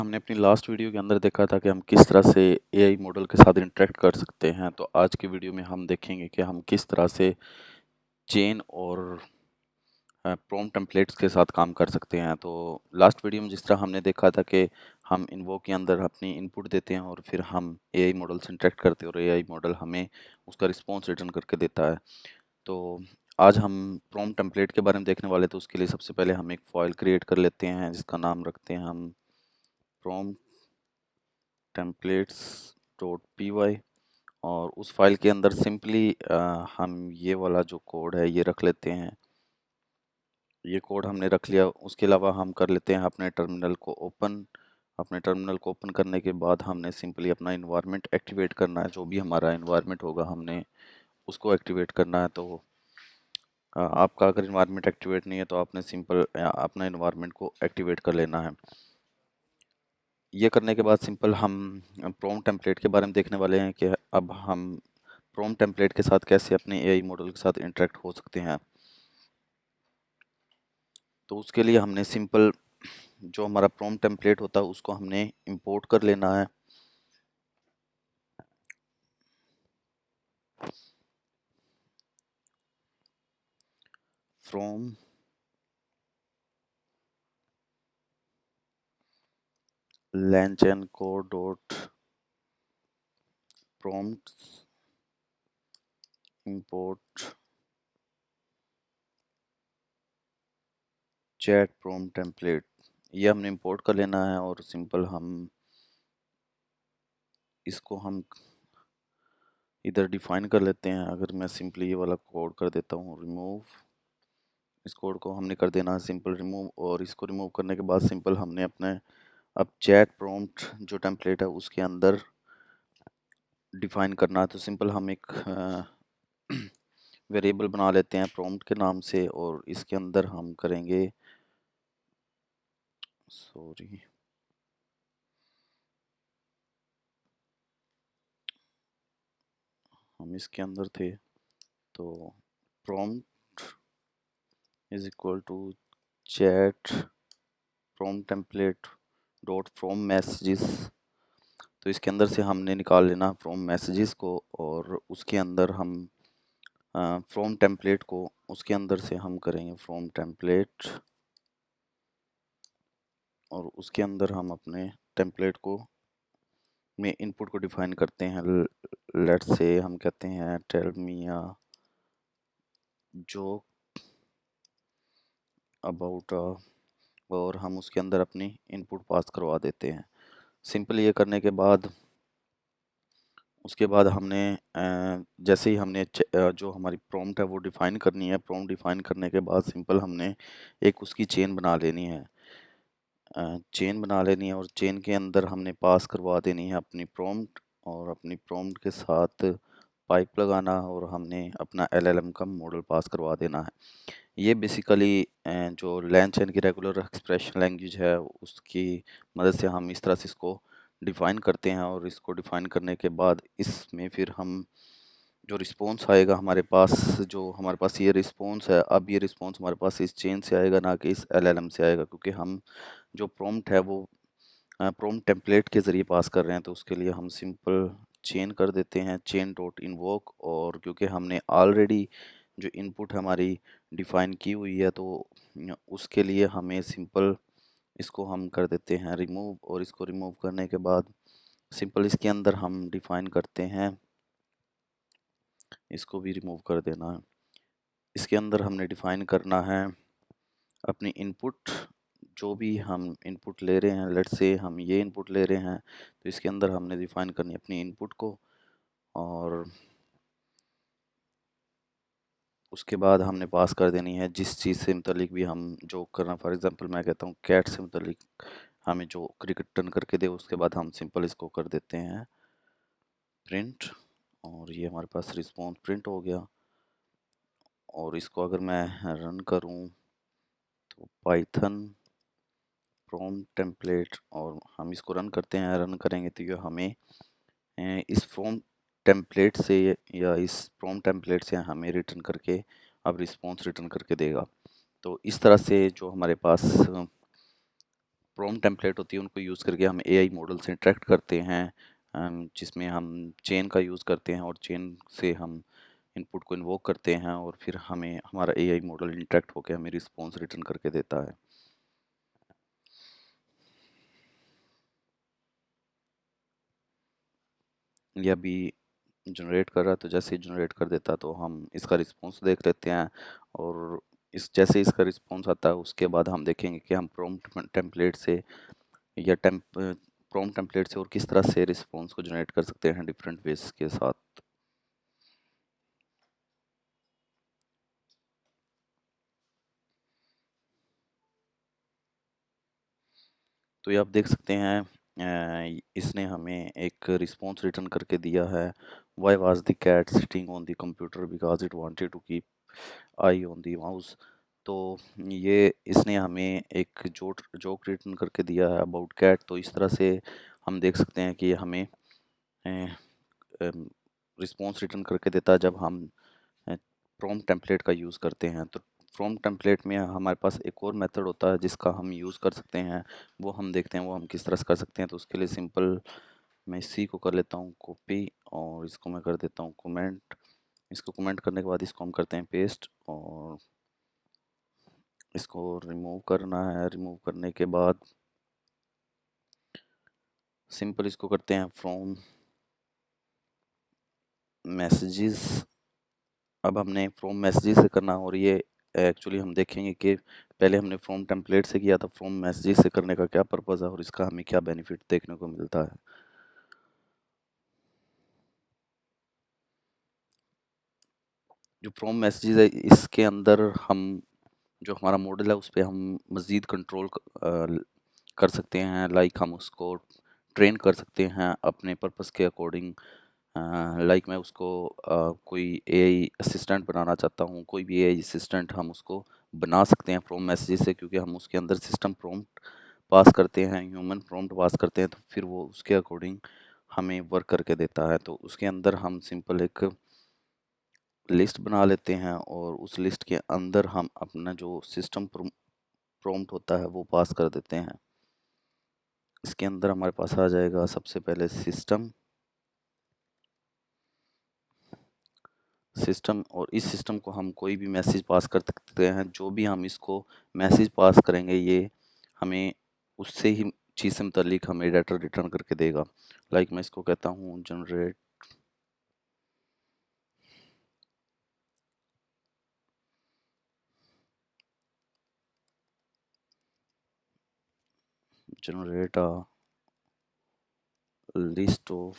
हमने अपनी last video के अंदर देखा था कि हम किस तरह से एआई मॉडल के साथ इंटरेक्ट कर सकते हैं। तो आज की वीडियो में हम देखेंगे कि हम किस तरह से चेन और प्रॉम्प्ट टेम्पलेट्स के साथ काम कर सकते हैं। तो लास्ट वीडियो में जिस तरह हमने देखा था कि हम इन्वोक के अंदर अपनी इनपुट देते हैं और फिर हम एआई मॉडल से इंटरेक्ट करते हैं और एआई मॉडल हमें उसका रिस्पॉन्स रिटर्न करके देता है। तो आज हम प्रॉम्प्ट टेम्पलेट के बारे में देखने वाले, तो उसके लिए सबसे पहले हम एक फाइल क्रिएट कर लेते हैं जिसका नाम रखते हैं हम प्रॉम्प्ट templates.py। और उस फाइल के अंदर सिंपली हम ये वाला जो कोड है ये रख लेते हैं। ये कोड हमने रख लिया। उसके अलावा हम कर लेते हैं अपने टर्मिनल को ओपन। अपने टर्मिनल को ओपन करने के बाद हमने सिंपली अपना इन्वायरमेंट एक्टिवेट करना है। जो भी हमारा इन्वायरमेंट होगा हमने उसको एक्टिवेट करना है। तो आपका अगर इन्वायरमेंट एक्टिवेट नहीं है तो आपने सिंपल अपना इन्वायरमेंट को एक्टिवेट कर लेना है। ये करने के बाद सिंपल हम प्रॉम्प्ट टेम्पलेट के बारे में देखने वाले हैं कि अब हम प्रॉम्प्ट टेम्पलेट के साथ कैसे अपने एआई मॉडल के साथ इंटरेक्ट हो सकते हैं। तो उसके लिए हमने सिंपल जो हमारा प्रॉम्प्ट टेम्पलेट होता है उसको हमने इंपोर्ट कर लेना है। From LangChain dot prompt import chat prompt template, ये हमने इंपोर्ट कर लेना है। और सिंपल हम इसको हम इधर डिफाइन कर लेते हैं। अगर मैं सिंपली ये वाला कोड कर देता हूँ रिमूव, इस कोड को हमने कर देना है सिंपल रिमूव। और इसको रिमूव करने के बाद सिंपल हमने अपने अब चैट प्रॉम्प्ट जो टेम्पलेट है उसके अंदर डिफाइन करना है। तो सिंपल हम एक वेरिएबल बना लेते हैं प्रॉम्प्ट के नाम से और इसके अंदर हम करेंगे हम इसके अंदर थे। तो prompt is equal to chat prompt template dot from messages. तो इसके अंदर से हमने निकाल लेना फ्रॉम मैसेजेस को और उसके अंदर हम फ्रॉम टेम्पलेट को उसके अंदर से हम करेंगे फ्रॉम टेम्पलेट और उसके अंदर हम अपने टेम्पलेट को में इनपुट को डिफाइन करते हैं। लेट्स से हम कहते हैं tell me a joke about और हम उसके अंदर अपनी इनपुट पास करवा देते हैं। सिंपल ये करने के बाद उसके बाद हमने जैसे ही हमने जो हमारी प्रॉम्प्ट है वो डिफ़ाइन करनी है। प्रॉम्प्ट डिफ़ाइन करने के बाद सिंपल हमने एक उसकी चेन बना लेनी है। चेन बना लेनी है और चेन के अंदर हमने पास करवा देनी है अपनी प्रॉम्प्ट और अपनी प्रॉम्प्ट के साथ पाइप लगाना और हमने अपना एलएलएम का मॉडल पास करवा देना है। ये बेसिकली जो LangChain की रेगुलर एक्सप्रेशन लैंग्वेज है उसकी मदद से हम इस तरह से इसको डिफ़ाइन करते हैं। और इसको डिफ़ाइन करने के बाद इसमें फिर हम जो रिस्पॉन्स आएगा हमारे पास ये रिस्पॉन्स है, अब ये रिस्पॉन्स हमारे पास इस चेन से आएगा ना कि इस एलएलएम से आएगा, क्योंकि हम जो प्रॉम्प्ट है वो प्रॉम्प्ट टेम्पलेट के ज़रिए पास कर रहे हैं। तो उसके लिए हम सिंपल चेन कर देते हैं चेन डॉट इन्वोक। और क्योंकि हमने ऑलरेडी जो इनपुट हमारी डिफ़ाइन की हुई है तो उसके लिए हमें सिंपल इसको हम कर देते हैं रिमूव। और इसको रिमूव करने के बाद सिंपल इसके अंदर हम डिफ़ाइन करते हैं, इसको भी रिमूव कर देना है। इसके अंदर हमने डिफ़ाइन करना है अपनी इनपुट, जो भी हम इनपुट ले रहे हैं। लेट्स से हम ये इनपुट ले रहे हैं तो इसके अंदर हमने डिफ़ाइन करनी है अपनी इनपुट को। और उसके बाद हमने पास कर देनी है जिस चीज़ से मुतलिक भी हम जो करना। फॉर एग्जांपल मैं कहता हूँ कैट से मुतलिक हमें जो क्रिकेट टर्न करके दे, उसके बाद हम सिंपल इसको कर देते हैं प्रिंट और ये हमारे पास रिस्पॉन्स प्रिंट हो गया। और इसको अगर मैं रन करूँ तो पाइथन प्रॉम्प्ट टेम्पलेट और हम इसको रन करते हैं। रन करेंगे तो ये हमें इस टेम्पलेट से या इस प्रॉम्प्ट टेम्पलेट से हमें रिटर्न करके अब रिस्पॉन्स रिटर्न करके देगा। तो इस तरह से जो हमारे पास प्रॉम्प्ट टेम्पलेट होती है उनको यूज़ करके हम एआई मॉडल से इंटरेक्ट करते हैं, जिसमें हम चेन का यूज़ करते हैं और चेन से हम इनपुट को इन्वोक करते हैं और फिर हमें हमारा एआई मॉडल इंटरेक्ट होकर हमें रिस्पॉन्स रिटर्न करके देता है। ये अभी जनरेट कर रहा है, तो जैसे ही जनरेट कर देता तो हम इसका रिस्पॉन्स देख लेते हैं, और इस जैसे ही इसका रिस्पॉन्स आता है उसके बाद हम देखेंगे कि हम प्रॉम्प्ट टेम्पलेट से या प्रॉम्प्ट टेम्पलेट से और किस तरह से रिस्पॉन्स को जनरेट कर सकते हैं डिफरेंट वेज के साथ। तो ये आप देख सकते हैं, इसने हमें एक रिस्पॉन्स रिटर्न करके दिया है। Why was the cat sitting on the computer because it wanted to keep eye on the mouse. तो ये इसने हमें एक जोक रिटर्न करके दिया है अबाउट कैट। तो इस तरह से हम देख सकते हैं कि हमें रिस्पॉन्स रिटर्न करके देता है जब हम प्रॉम्प्ट टेम्पलेट का यूज़ करते हैं। तो प्रॉम्प्ट टेम्पलेट में हमारे पास एक और मेथड होता है जिसका हम यूज़ कर सकते हैं, वो हम देखते हैं वो हम किस तरह से कर सकते हैं। तो उसके लिए सिंपल मैं इसी को कर लेता हूँ कॉपी, और इसको मैं कर देता हूँ कमेंट। इसको कमेंट करने के बाद इसको हम करते हैं पेस्ट, और इसको रिमूव करना है। रिमूव करने के बाद सिंपल इसको करते हैं फ्रॉम मैसेजेस। अब हमने फ्रॉम मैसेजेस से करना, और ये एक्चुअली हम देखेंगे कि पहले हमने फ्रॉम टेम्पलेट से किया था, फ्रॉम मैसेजेस से करने का क्या पर्पज़ है और इसका हमें क्या बेनिफिट देखने को मिलता है। जो फ्रॉम मैसेजेस है इसके अंदर हम जो हमारा मॉडल है उस पर हम मज़ीद कंट्रोल कर सकते हैं। लाइक हम उसको ट्रेन कर सकते हैं अपने पर्पस के अकॉर्डिंग। लाइक मैं उसको कोई एआई असिस्टेंट बनाना चाहता हूँ, कोई भी एआई असिस्टेंट हम उसको बना सकते हैं फ्रॉम मैसेजेस से, क्योंकि हम उसके अंदर सिस्टम प्रॉम्प्ट पास करते हैं, ह्यूमन प्रॉम्प्ट पास करते हैं, तो फिर वो उसके अकॉर्डिंग हमें वर्क करके देता है। तो उसके अंदर हम सिंपल एक लिस्ट बना लेते हैं और उस लिस्ट के अंदर हम अपना जो सिस्टम प्रॉम्प्ट होता है वो पास कर देते हैं। इसके अंदर हमारे पास आ जाएगा सबसे पहले सिस्टम, और इस सिस्टम को हम कोई भी मैसेज पास कर सकते हैं। जो भी हम इसको मैसेज पास करेंगे ये हमें उससे ही चीज़ से मुतल्लिक हमें डाटा रिटर्न करके देगा। लाइक मैं इसको कहता हूँ generate generate a list of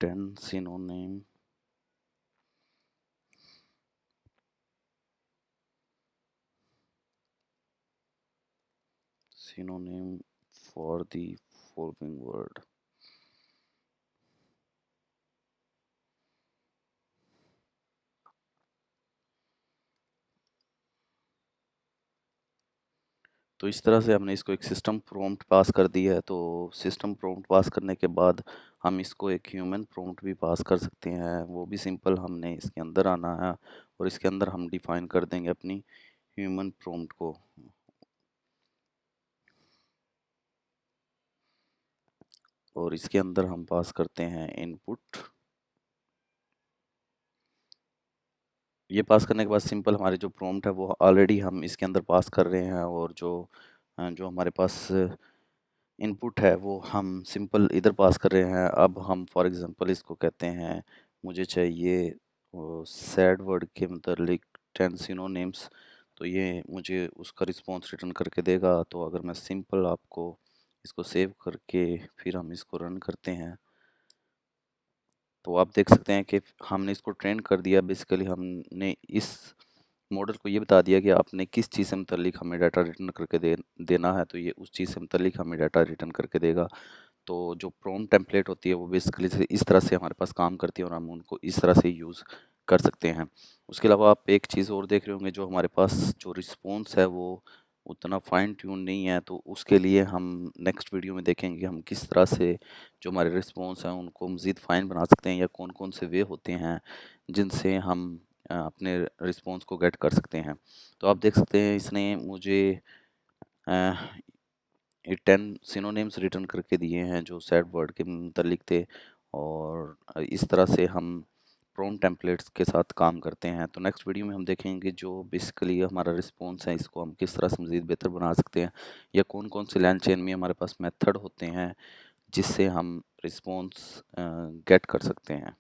10 synonym for the following word। तो इस तरह से हमने इसको एक सिस्टम प्रॉम्प्ट पास कर दिया है। तो सिस्टम प्रॉम्प्ट पास करने के बाद हम इसको एक ह्यूमन प्रॉम्प्ट भी पास कर सकते हैं। वो भी सिंपल हमने इसके अंदर आना है और इसके अंदर हम डिफाइन कर देंगे अपनी ह्यूमन प्रॉम्प्ट को, और इसके अंदर हम पास करते हैं इनपुट। ये पास करने के बाद सिंपल हमारे जो प्रॉम्प्ट है वो ऑलरेडी हम इसके अंदर पास कर रहे हैं, और जो हमारे पास इनपुट है वो हम सिंपल इधर पास कर रहे हैं। अब हम फॉर एग्जांपल इसको कहते हैं मुझे चाहिए सैड वर्ड के मतलब 10 सिनोनिम्स। तो ये मुझे उसका रिस्पॉन्स रिटर्न करके देगा। तो अगर मैं सिंपल आपको इसको सेव करके फिर हम इसको रन करते हैं, तो आप देख सकते हैं कि हमने इसको ट्रेन कर दिया। बेसिकली हमने इस मॉडल को ये बता दिया कि आपने किस चीज़ से मुतल्लिक हमें डाटा रिटर्न करके देना है, तो ये उस चीज़ से मुतल्लिक हमें डाटा रिटर्न करके देगा। तो जो प्रॉम्प्ट टेम्पलेट होती है वो बेसिकली से इस तरह से हमारे पास काम करती है और हम उनको इस तरह से यूज़ कर सकते हैं। उसके अलावा आप एक चीज़ और देख रहे होंगे, जो हमारे पास जो रिस्पॉन्स है वो उतना फाइन ट्यून नहीं है। तो उसके लिए हम नेक्स्ट वीडियो में देखेंगे कि हम किस तरह से जो हमारे रिस्पॉन्स हैं उनको मज़ीद फाइन बना सकते हैं, या कौन कौन से वे होते हैं जिनसे हम अपने रिस्पॉन्स को गेट कर सकते हैं। तो आप देख सकते हैं इसने मुझे ये 10 सिनोनिम्स रिटर्न करके दिए हैं जो सैड वर्ड के मुतल्लिक थे। और इस तरह से हम प्रॉम्प्ट टेम्पलेट्स के साथ काम करते हैं। तो नेक्स्ट वीडियो में हम देखेंगे जो बेसिकली हमारा रिस्पॉन्स है इसको हम किस तरह से मज़ीद बेहतर बना सकते हैं, या कौन कौन से लैंड चेन में हमारे पास मेथड होते हैं जिससे हम रिस्पॉन्स गेट कर सकते हैं।